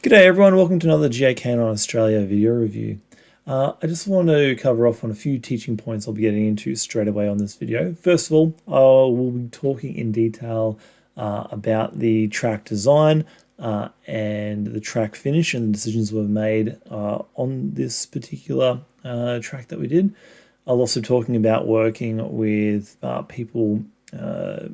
G'day everyone, welcome to another GAK9 Australia video review. I just want to cover off on a few teaching points I'll be getting into straight away on this video. First of all, we'll be talking in detail about the track design and the track finish and the decisions we've made on this particular track that we did. I'll also be talking about working with people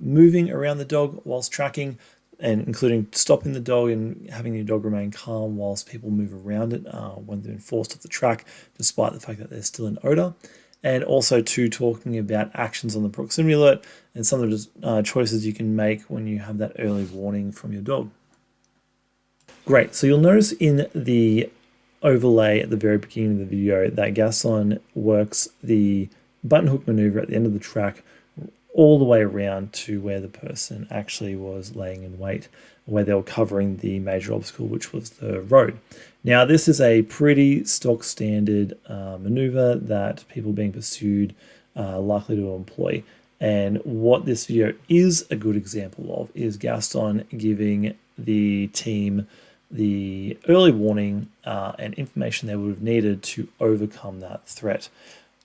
moving around the dog whilst tracking, and including stopping the dog and having your dog remain calm whilst people move around it when they're forced off the track, despite the fact that they're still in odor. And also talking about actions on the proximity alert and some of the choices you can make when you have that early warning from your dog. Great, so you'll notice in the overlay at the very beginning of the video that Gaston works the button hook maneuver at the end of the track all the way around to where the person actually was laying in wait, where they were covering the major obstacle, which was the road. Now, this is a pretty stock standard maneuver that people being pursued are likely to employ. And what this video is a good example of is Gaston giving the team the early warning and information they would have needed to overcome that threat.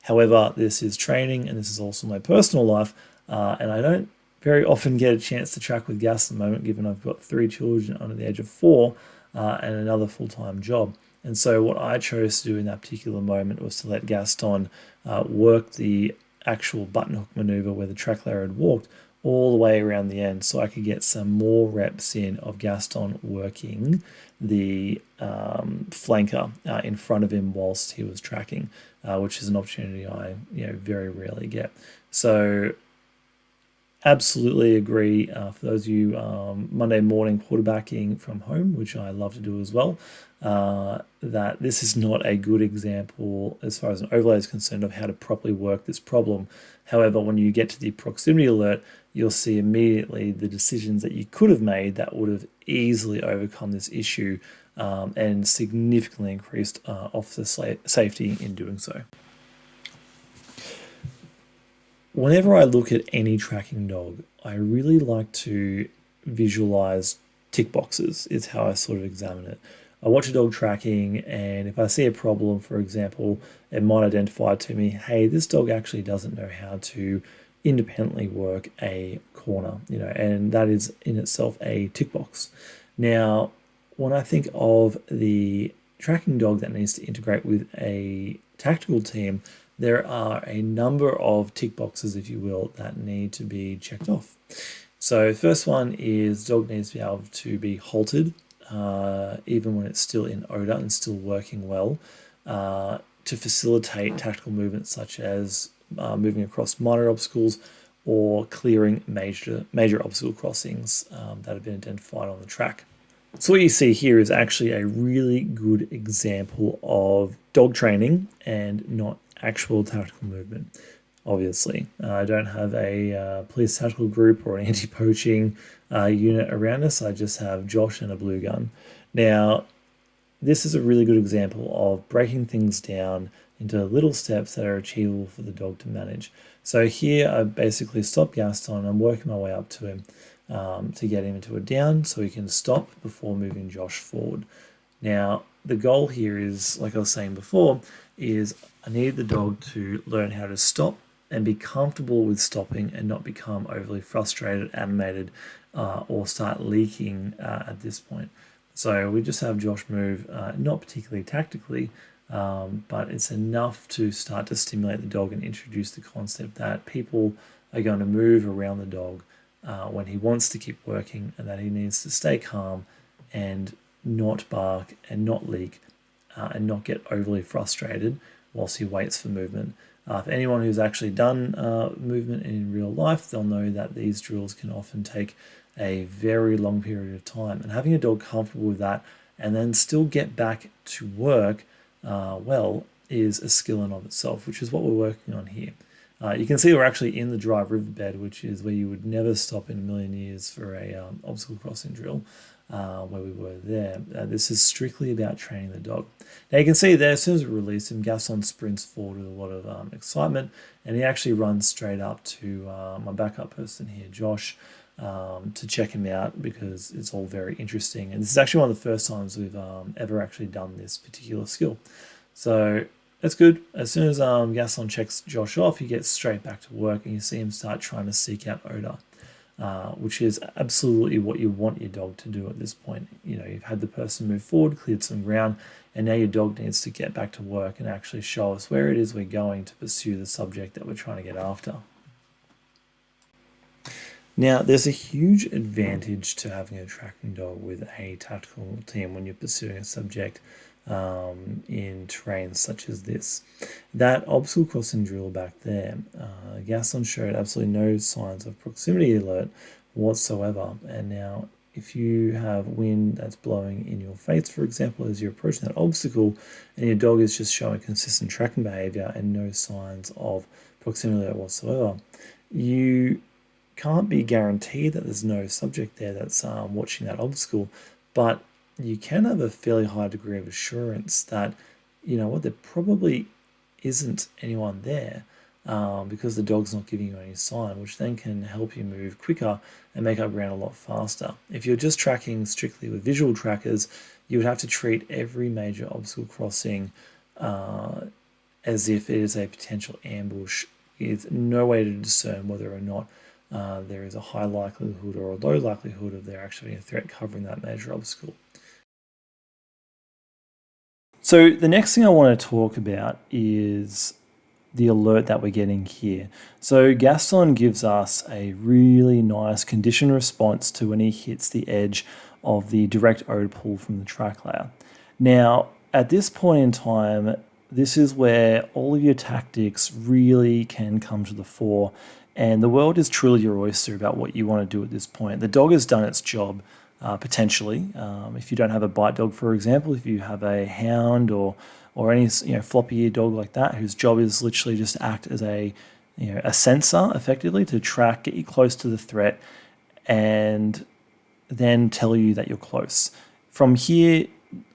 However, this is training and this is also my personal life. And I don't very often get a chance to track with Gas at the moment, given I've got 3 children under the age of 4 and another full-time job. And so what I chose to do in that particular moment was to let Gaston work the actual button hook maneuver where the track layer had walked all the way around the end, so I could get some more reps in of Gaston working the flanker in front of him whilst he was tracking, which is an opportunity I very rarely get. So absolutely agree for those of you Monday morning quarterbacking from home, which I love to do as well, that this is not a good example as far as an overlay is concerned of how to properly work this problem. However, when you get to the proximity alert, you'll see immediately the decisions that you could have made that would have easily overcome this issue and significantly increased officer safety in doing so. Whenever I look at any tracking dog, I really like to visualize tick boxes is how I sort of examine it. I watch a dog tracking, and if I see a problem, for example, it might identify to me, hey, this dog actually doesn't know how to independently work a corner, and that is in itself a tick box. Now, when I think of the tracking dog that needs to integrate with a tactical team, there are a number of tick boxes, if you will, that need to be checked off. So first one is dog needs to be able to be halted, even when it's still in odor and still working well, to facilitate tactical movements such as moving across minor obstacles or clearing major obstacle crossings that have been identified on the track. So what you see here is actually a really good example of dog training and not actual tactical movement. Obviously, I don't have a police tactical group or an anti-poaching unit around us. I just have Josh and a blue gun. Now, this is a really good example of breaking things down into little steps that are achievable for the dog to manage. So here I basically stop Gaston. I'm working my way up to him to get him into a down so he can stop before moving Josh forward. Now, the goal here is, like I was saying before, is I need the dog to learn how to stop and be comfortable with stopping and not become overly frustrated, animated, or start leaking at this point. So we just have Josh move, not particularly tactically, but it's enough to start to stimulate the dog and introduce the concept that people are going to move around the dog when he wants to keep working, and that he needs to stay calm and not bark and not leak and not get overly frustrated whilst he waits for movement. For anyone who's actually done movement in real life, they'll know that these drills can often take a very long period of time, and having a dog comfortable with that and then still get back to work well is a skill in of itself, which is what we're working on here. You can see we're actually in the dry riverbed, which is where you would never stop in a million years for a obstacle crossing drill, where we were there. This is strictly about training the dog. Now you can see there, as soon as we release him, Gaston sprints forward with a lot of excitement, and he actually runs straight up to my backup person here, Josh, to check him out because it's all very interesting. And this is actually one of the first times we've ever actually done this particular skill. So that's good. As soon as Gaston checks Josh off, he gets straight back to work, and you see him start trying to seek out odor, which is absolutely what you want your dog to do at this point. You know, you've had the person move forward, cleared some ground, and now your dog needs to get back to work and actually show us where it is we're going to pursue the subject that we're trying to get after. Now, there's a huge advantage to having a tracking dog with a tactical team when you're pursuing a subject in terrains such as this. That obstacle crossing drill back there, Gaston showed absolutely no signs of proximity alert whatsoever. And now, if you have wind that's blowing in your face, for example, as you're approaching that obstacle, and your dog is just showing consistent tracking behavior and no signs of proximity alert whatsoever, you can't be guaranteed that there's no subject there that's watching that obstacle, but you can have a fairly high degree of assurance that, you know what, there probably isn't anyone there because the dog's not giving you any sign, which then can help you move quicker and make up ground a lot faster. If you're just tracking strictly with visual trackers, you would have to treat every major obstacle crossing as if it is a potential ambush with no way to discern whether or not there is a high likelihood or a low likelihood of there actually being a threat covering that major obstacle. So the next thing I want to talk about is the alert that we're getting here. So Gaston gives us a really nice conditioned response to when he hits the edge of the direct odor pull from the track layer. Now, at this point in time, this is where all of your tactics really can come to the fore, and the world is truly your oyster about what you want to do at this point. The dog has done its job. Potentially, if you don't have a bite dog, for example, if you have a hound or any floppy-eared dog like that, whose job is literally just to act as a sensor, effectively, to track, get you close to the threat, and then tell you that you're close. From here,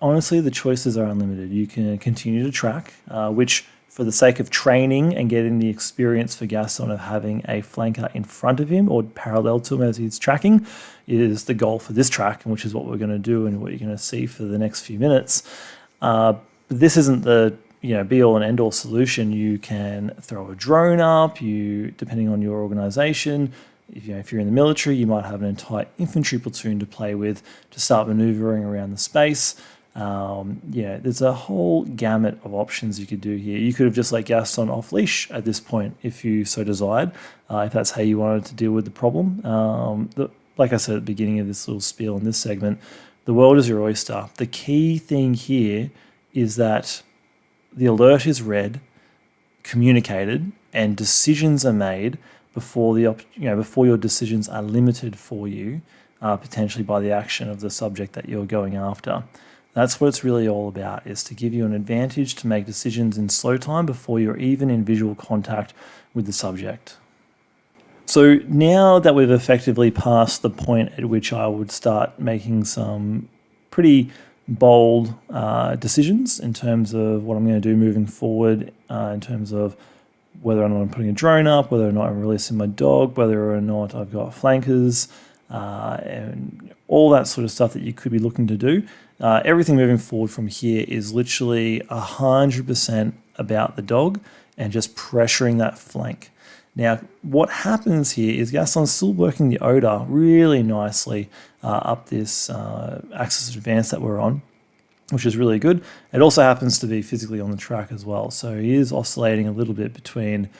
honestly, the choices are unlimited. You can continue to track, which, for the sake of training and getting the experience for Gaston of having a flanker in front of him or parallel to him as he's tracking, is the goal for this track, and which is what we're going to do and what you're going to see for the next few minutes. But this isn't the be-all and end-all solution. You can throw a drone up. You, depending on your organization, if you're in the military, you might have an entire infantry platoon to play with to start maneuvering around the space. There's a whole gamut of options you could do here. You could have just let Gaston off leash at this point if you so desired, if that's how you wanted to deal with the problem. Like I said at the beginning of this little spiel in this segment, the world is your oyster. The key thing here is that the alert is read, communicated, and decisions are made before your decisions are limited for you, potentially by the action of the subject that you're going after. That's what it's really all about, is to give you an advantage to make decisions in slow time before you're even in visual contact with the subject. So now that we've effectively passed the point at which I would start making some pretty bold decisions in terms of what I'm going to do moving forward, in terms of whether or not I'm putting a drone up, whether or not I'm releasing my dog, whether or not I've got flankers, and all that sort of stuff that you could be looking to do. Everything moving forward from here is literally 100% about the dog and just pressuring that flank. Now, what happens here is Gaston's still working the odor really nicely up this axis of advance that we're on, which is really good. It also happens to be physically on the track as well. So he is oscillating a little bit between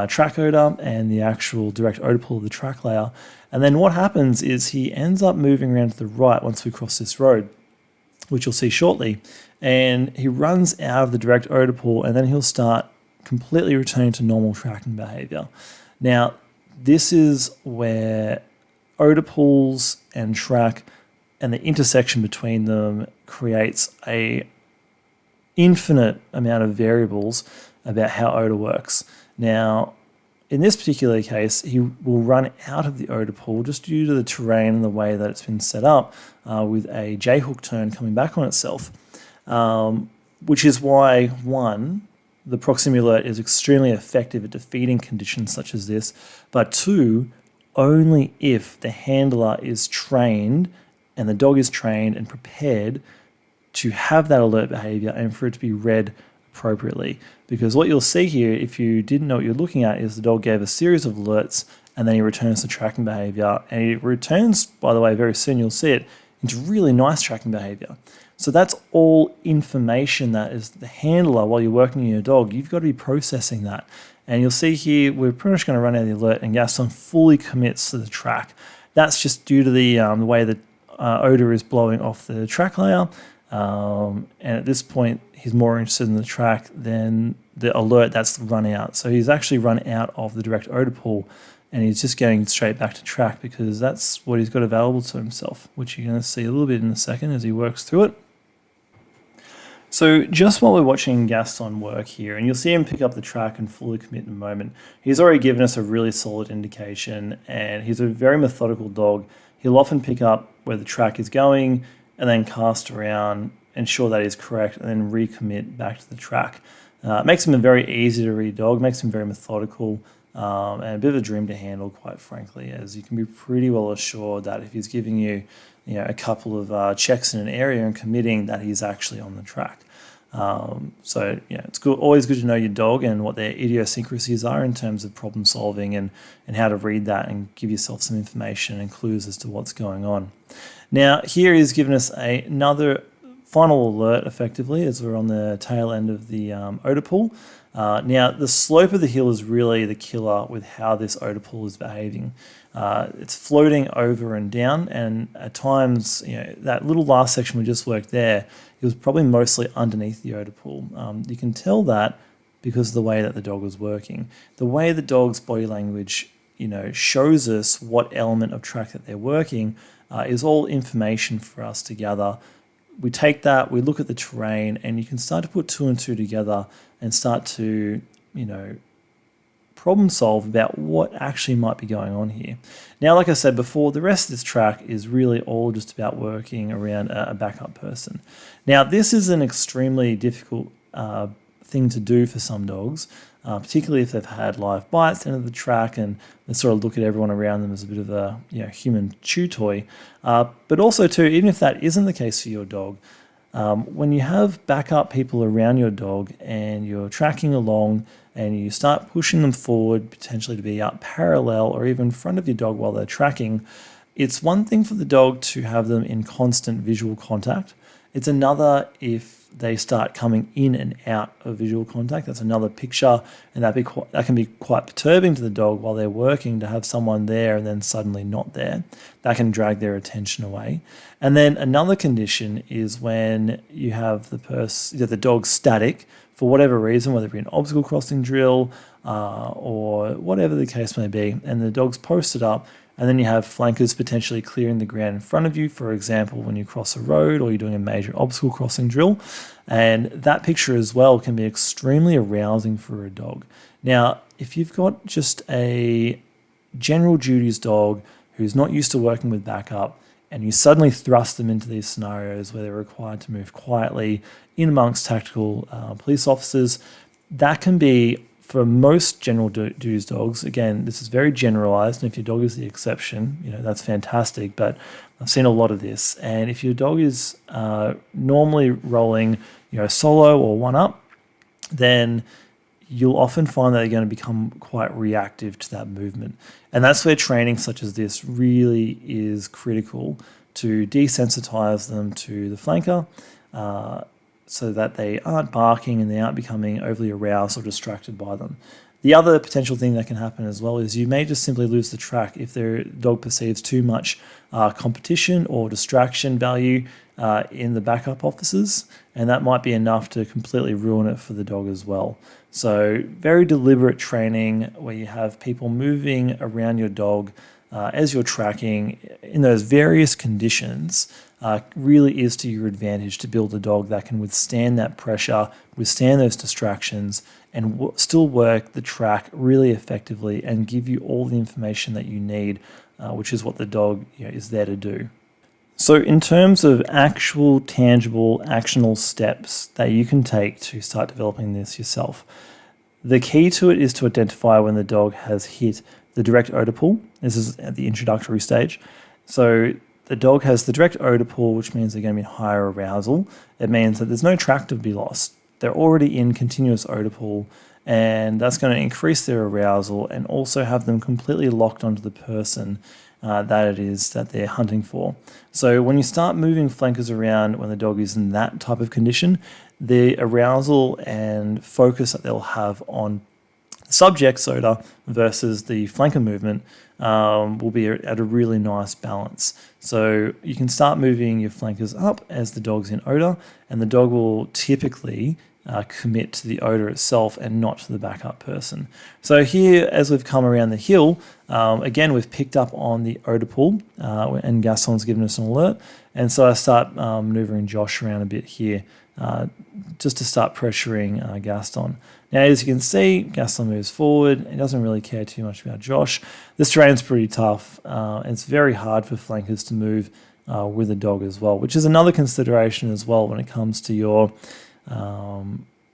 track odor and the actual direct odor pull of the track layer. And then what happens is he ends up moving around to the right once we cross this road, which you'll see shortly. And he runs out of the direct odor pull, and then he'll start completely returning to normal tracking behavior. Now, this is where odor pulls and track and the intersection between them creates a infinite amount of variables about how odor works. Now, in this particular case, he will run out of the odor pull just due to the terrain and the way that it's been set up with a J-hook turn coming back on itself, which is why, one, the proximity alert is extremely effective at defeating conditions such as this, but two, only if the handler is trained and the dog is trained and prepared to have that alert behavior and for it to be read appropriately. Because what you'll see here, if you didn't know what you're looking at, is the dog gave a series of alerts and then he returns to tracking behavior. And he returns, by the way, very soon you'll see it, into really nice tracking behavior. So that's all information that is the handler while you're working on your dog. You've got to be processing that. And you'll see here, we're pretty much going to run out of the alert and Gaston fully commits to the track. That's just due to the way the odor is blowing off the track layer. And at this point, he's more interested in the track than the alert that's run out. So he's actually run out of the direct odor pool and he's just going straight back to track because that's what he's got available to himself, which you're going to see a little bit in a second as he works through it. So just while we're watching Gaston work here, and you'll see him pick up the track and fully commit in a moment, he's already given us a really solid indication, and he's a very methodical dog. He'll often pick up where the track is going and then cast around, ensure that is correct, and then recommit back to the track. It makes him a very easy to read dog, makes him very methodical, and a bit of a dream to handle, quite frankly, as you can be pretty well assured that if he's giving you a couple of checks in an area and committing, that he's actually on the track. So it's always good to know your dog and what their idiosyncrasies are in terms of problem solving and how to read that and give yourself some information and clues as to what's going on. Now here he's given us another final alert effectively as we're on the tail end of the odor pool. Now the slope of the hill is really the killer with how this odor pool is behaving. It's floating over and down, and at times, that little last section we just worked there, it was probably mostly underneath the odor pool. You can tell that because of the way that the dog was working. The way the dog's body language, shows us what element of track that they're working is all information for us to gather. We take that, we look at the terrain, and you can start to put two and two together and start to, problem solve about what actually might be going on here. Now, like I said before, the rest of this track is really all just about working around a backup person. Now, this is an extremely difficult thing to do for some dogs, particularly if they've had live bites at the end of the track and they sort of look at everyone around them as a bit of a human chew toy. But also too, even if that isn't the case for your dog, when you have backup people around your dog and you're tracking along and you start pushing them forward, potentially to be up parallel or even in front of your dog while they're tracking, it's one thing for the dog to have them in constant visual contact. It's another if they start coming in and out of visual contact. That's another picture, and that can be quite perturbing to the dog while they're working to have someone there and then suddenly not there. That can drag their attention away. And then another condition is when you have the dog static for whatever reason, whether it be an obstacle crossing drill or whatever the case may be, and the dog's posted up, and then you have flankers potentially clearing the ground in front of you, for example, when you cross a road or you're doing a major obstacle crossing drill. And that picture as well can be extremely arousing for a dog. Now, if you've got just a general duties dog who's not used to working with backup, and you suddenly thrust them into these scenarios where they're required to move quietly in amongst tactical police officers, that can be, for most general duties dogs, again, this is very generalized, and if your dog is the exception, that's fantastic, but I've seen a lot of this. And if your dog is normally rolling, solo or one up, then you'll often find that they're going to become quite reactive to that movement. And that's where training such as this really is critical to desensitize them to the flanker, so that they aren't barking and they aren't becoming overly aroused or distracted by them. The other potential thing that can happen as well is you may just simply lose the track if their dog perceives too much competition or distraction value in the backup officers, and that might be enough to completely ruin it for the dog as well. So very deliberate training where you have people moving around your dog as you're tracking in those various conditions really is to your advantage to build a dog that can withstand that pressure, withstand those distractions, and still work the track really effectively and give you all the information that you need, which is what the dog is there to do. So in terms of actual, tangible, actionable steps that you can take to start developing this yourself, the key to it is to identify when the dog has hit the direct odor pull. This is at the introductory stage. So the dog has the direct odor pull, which means they're going to be in higher arousal. It means that there's no track to be lost. They're already in continuous odor pull, and that's going to increase their arousal and also have them completely locked onto the person that it is that they're hunting for. So when you start moving flankers around when the dog is in that type of condition, the arousal and focus that they'll have on the subject's odor versus the flanker movement will be at a really nice balance. So you can start moving your flankers up as the dog's in odor, and the dog will typically commit to the odor itself and not to the backup person. So here, as we've come around the hill, again, we've picked up on the odor pull, and Gaston's given us an alert. And so I start maneuvering Josh around a bit here, just to start pressuring Gaston. Now, as you can see, Gaston moves forward. He doesn't really care too much about Josh. This terrain's pretty tough, and it's very hard for flankers to move with a dog as well, which is another consideration as well when it comes to your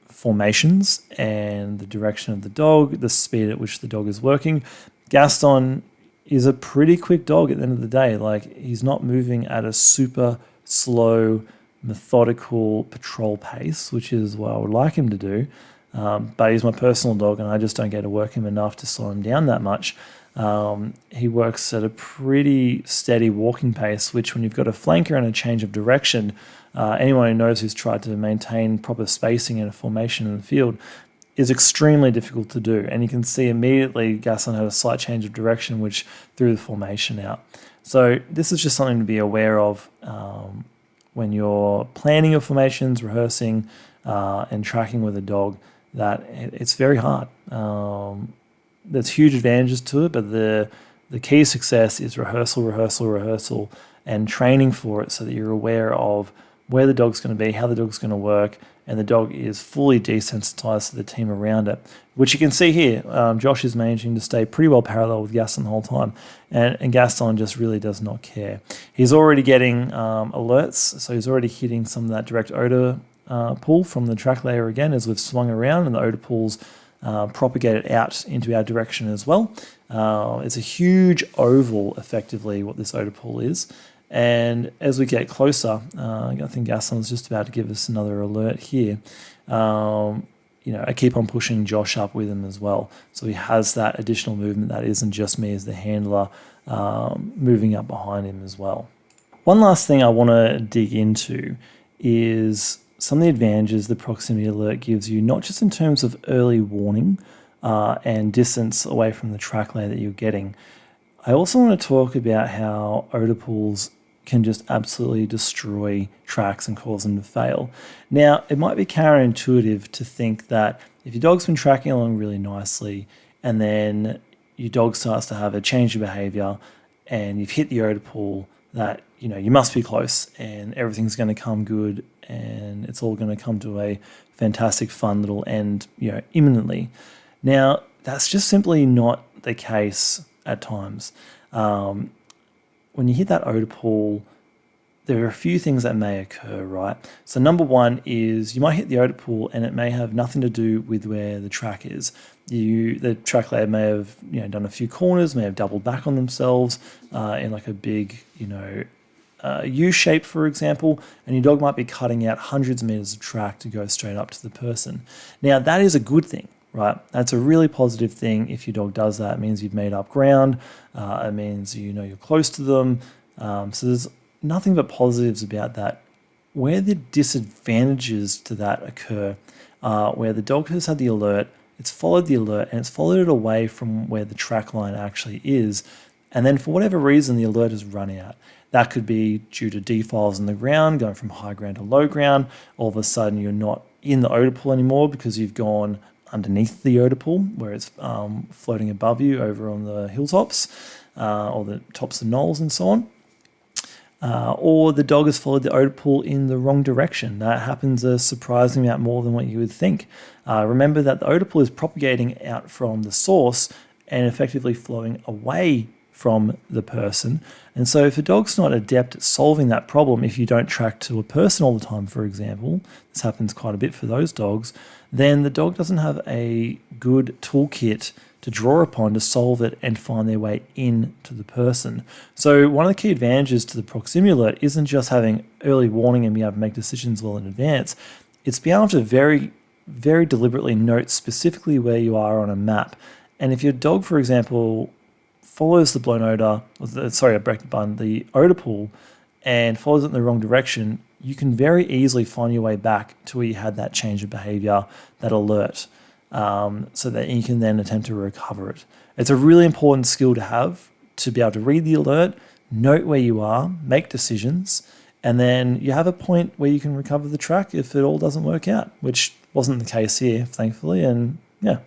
formations and the direction of the dog, the speed at which the dog is working. Gaston is a pretty quick dog at the end of the day. Like, he's not moving at a super slow, methodical patrol pace, which is what I would like him to do. But he's my personal dog, and I just don't get to work him enough to slow him down that much. He works at a pretty steady walking pace, which when you've got a flanker and a change of direction, anyone who knows who's tried to maintain proper spacing in a formation in the field is extremely difficult to do. And you can see immediately Gaston had a slight change of direction, which threw the formation out. So this is just something to be aware of when you're planning your formations, rehearsing, and tracking with a dog, that it's very hard. There's huge advantages to it, but the key to success is rehearsal, and training for it so that you're aware of where the dog's going to be, how the dog's going to work, and the dog is fully desensitized to the team around it, which you can see here. Josh is managing to stay pretty well parallel with Gaston the whole time, and Gaston just really does not care. He's already getting alerts, so he's already hitting some of that direct odor pull from the track layer again as we've swung around, and the odor pulls propagated out into our direction as well. It's a huge oval, effectively, what this odor pull is. And as we get closer, I think Gaston's just about to give us another alert here. I keep on pushing Josh up with him as well. So he has that additional movement that isn't just me as the handler moving up behind him as well. One last thing I want to dig into is some of the advantages the proximity alert gives you, not just in terms of early warning and distance away from the track layer that you're getting. I also want to talk about how odor pulls can just absolutely destroy tracks and cause them to fail. Now, it might be counterintuitive to think that if your dog's been tracking along really nicely and then your dog starts to have a change of behavior and you've hit the odor pull, that you must be close and everything's going to come good and it's all going to come to a fantastic, fun little end, imminently. Now, that's just simply not the case at times. When you hit that odor pull, there are a few things that may occur, right? So number one is you might hit the odor pull and it may have nothing to do with where the track is. The track layer may have done a few corners, may have doubled back on themselves in like a big U shape, for example, and your dog might be cutting out hundreds of meters of track to go straight up to the person. Now, that is a good thing, right? That's a really positive thing. If your dog does that, it means you've made up ground. It means you're close to them. So there's nothing but positives about that. Where the disadvantages to that occur, where the dog has had the alert, it's followed the alert, and it's followed it away from where the track line actually is, and then for whatever reason the alert has run out. That could be due to defiles in the ground, going from high ground to low ground. All of a sudden you're not in the odor pool anymore because you've gone underneath the odor pool where it's floating above you over on the hilltops or the tops of knolls and so on. Or the dog has followed the odor pool in the wrong direction. That happens a surprising amount more than what you would think. Remember that the odor pool is propagating out from the source and effectively flowing away from the person. And so if a dog's not adept at solving that problem, if you don't track to a person all the time, for example, this happens quite a bit for those dogs, then the dog doesn't have a good toolkit to draw upon to solve it and find their way in to the person. So one of the key advantages to the proximity alert isn't just having early warning and being able to make decisions well in advance. It's being able to very, very deliberately note specifically where you are on a map. And if your dog, for example, follows the blown odor, I beg your pardon, the odor pool, and follows it in the wrong direction, you can very easily find your way back to where you had that change of behavior, that alert, so that you can then attempt to recover it. It's a really important skill to have, to be able to read the alert, note where you are, make decisions, and then you have a point where you can recover the track if it all doesn't work out, which wasn't the case here, thankfully. And yeah,